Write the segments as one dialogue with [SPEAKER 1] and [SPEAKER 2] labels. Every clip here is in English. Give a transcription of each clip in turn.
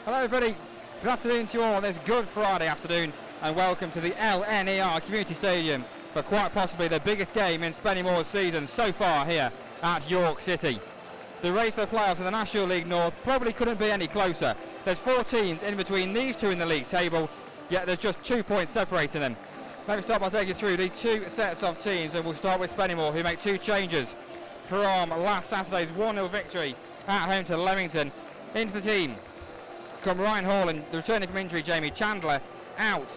[SPEAKER 1] Hello everybody, good afternoon to you all on this Good Friday afternoon and welcome to the LNER Community Stadium for quite possibly the biggest game in Spennymoor's season so far here at York City. The race for the playoffs in the National League North probably couldn't be any closer. There's 4 teams in between these two in the league table, yet there's just 2 points separating them. Let me start by taking you through the 2 sets of teams, and we'll start with Spennymoor, who make 2 changes from last Saturday's 1-0 victory at home to Leamington. Into the team come Ryan Hall and the returning from injury Jamie Chandler out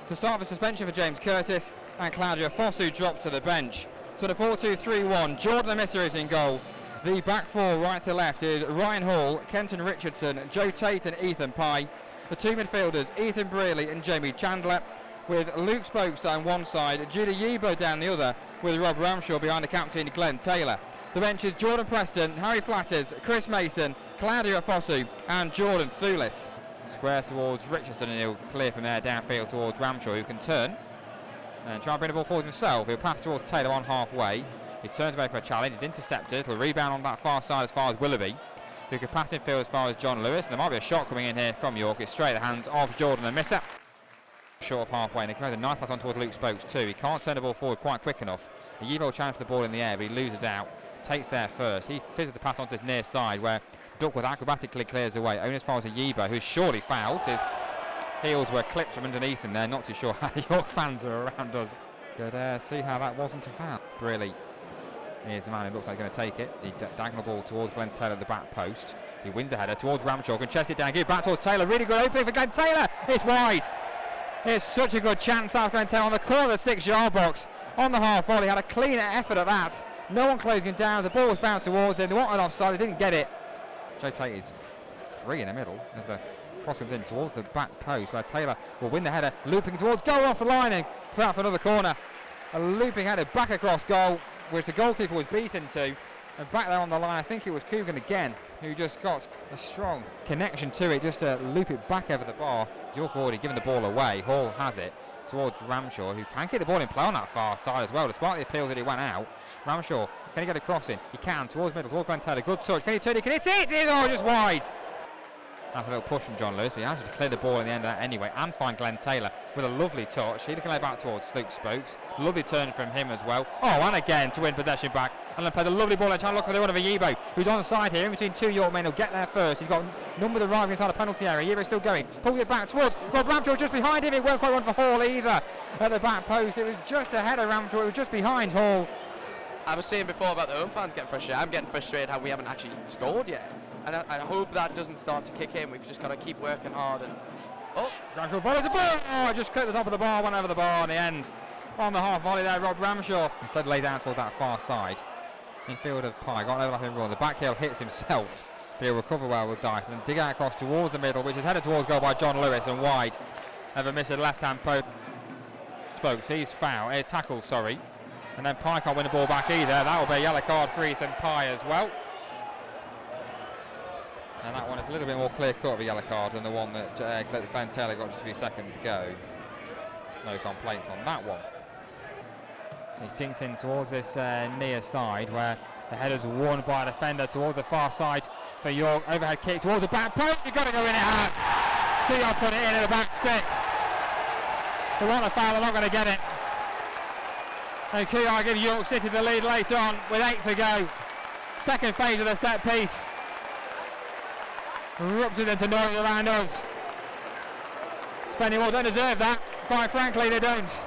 [SPEAKER 1] to start the suspension for James Curtis, and Claudia Fosu drops to the bench. So the 4-2-3-1, Jordan Amisser is in goal. The back 4 right to left is Ryan Hall, Kenton Richardson, Joe Tate and Ethan Pye. The 2 midfielders, Ethan Brearley and Jamie Chandler, with Luke Spokes down one side, Judah Yebo down the other, with Rob Ramshaw behind the captain Glenn Taylor. The bench is Jordan Preston, Harry Flatters, Chris Mason, Claudia Fosu and Jordan Thulis. Square towards Richardson, and he'll clear from there downfield towards Ramshaw, who can turn and try and bring the ball forward himself. He'll pass towards Taylor on halfway. He turns away for a challenge, he's intercepted, he'll rebound on that far side as far as Willoughby, who can pass in field as far as John Lewis. And there might be a shot coming in here from York. It's straight at the hands of Jordan Amisser. Short of halfway, and he carries a nice pass on towards Luke Spokes too. He can't turn the ball forward quite quick enough. The Yebo challenge for the ball in the air, but he loses out. Takes there first. He fizzes the pass onto his near side where Duckworth acrobatically clears away. Only as far as a Yebo, who's surely fouled. His heels were clipped from underneath him there. Not too sure how the York fans are around us. Could see how that wasn't a foul. Really. Here's the man who looks like he's going to take it. He diagonal ball towards Glenn Taylor at the back post. He wins the header towards Ramshaw, can chest it down, give it back towards Taylor. Really good opening for Glenn Taylor. It's wide. It's such a good chance out Glenn Taylor on the corner of the 6-yard box. On the half volley, had a clean effort at that. No one closing him down. The ball was found towards him. They wanted offside, they didn't get it. Joe Tate is free in the middle as the cross comes in towards the back post where Taylor will win the header, looping towards goal off the line and put out for another corner. A looping header back across goal, which the goalkeeper was beaten to. And back there on the line, I think it was Coogan again, who just got a strong connection to it, just to loop it back over the bar. York already given the ball away. Hall has it towards Ramshaw, who can get the ball in play on that far side as well, despite the appeals that he went out. Ramshaw, can he get a cross in? He can, towards middle, towards Glenn Taylor. Good touch. Can he turn? He can hit it! It is just wide! That's a little push from John Lewis, but he has to clear the ball in the end of that anyway and find Glenn Taylor with a lovely touch. He can lay back towards Luke Spokes. Lovely turn from him as well. Oh, and again to win possession back. And then plays a lovely ball and trying to look for the one of Yebo, who's on the side here in between 2 York men. He'll get there first. He's got number the arriving inside the penalty area. Yebo's still going. Pulls it back towards Rob Ramshaw just behind him. It weren't quite one for Hall either at the back post. It was just ahead of Ramshaw. It was just behind Hall.
[SPEAKER 2] I was saying before about the home fans getting frustrated. I'm getting frustrated how we haven't actually scored yet. And I hope that doesn't start to kick in. We've just got to keep working hard. And
[SPEAKER 1] Ramshaw follows the ball. Oh, just clipped the top of the bar, went over the bar in the end. On the half volley there, Rob Ramshaw. Instead laid down towards that far side. In field of Pye, got an overlapping run. The back heel hits himself, but he'll recover well with Dice and then dig out across towards the middle, which is headed towards goal by John Lewis and wide. Never missed a left-hand post. Spokes, he's fouled. Tackled, sorry. And then Pye can't win the ball back either. That will be a yellow card for Ethan Pye as well. And that one is a little bit more clear-cut of a yellow card than the one that Glenn Taylor got just a few seconds ago. No complaints on that one. He's dinked in towards this near side where the header's won by a defender towards the far side for York. Overhead kick towards the back post. You've got to go in it hard. Kuyar put it in at the back stick. They want a foul, they're not going to get it. And Kuyar gives York City the lead later on with 8 to go. Second phase of the set piece. Erupted into noise around us. Spennymoor don't deserve that. Quite frankly, they don't.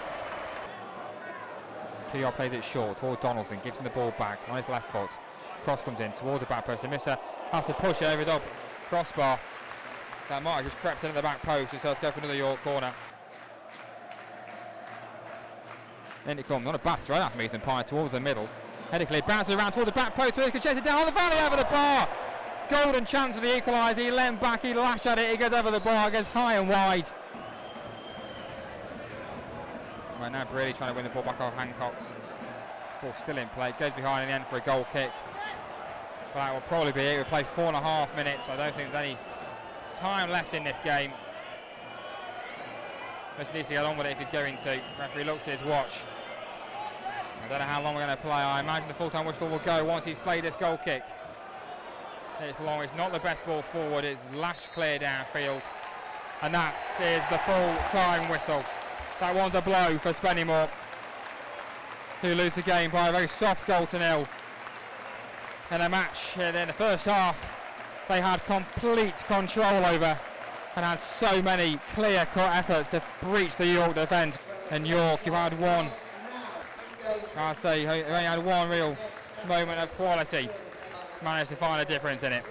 [SPEAKER 1] Kuyar plays it short towards Donaldson, gives him the ball back on his left foot. Cross comes in towards the back post. Amisser has to push it over the crossbar. That might have just crept in at the back post, so he'll go for another York corner. In it comes, not a bad throw out from Ethan Pye towards the middle. Header clear, bounces around towards the back post, so he can chase it down on the volley over the bar. Golden chance for the equaliser. He leant back, he lashed at it, he goes over the bar, goes high and wide. Right now, Brady trying to win the ball back off Hancock's. Ball still in play, goes behind in the end for a goal kick. But that will probably be it. We'll play 4.5 minutes. I don't think there's any time left in this game. Just needs to get on with it if he's going to. Referee looks at his watch. I don't know how long we're going to play. I imagine the full-time whistle will go once he's played this goal kick. It's long, it's not the best ball forward, it's lashed clear downfield. And that is the full-time whistle. That one's a blow for Spennymoor, who lose the game by a very soft 0-0. In a match in the first half, they had complete control over and had so many clear-cut efforts to breach the York defence. And York, who had one, I'd say, who only had one real moment of quality, managed to find a difference in it.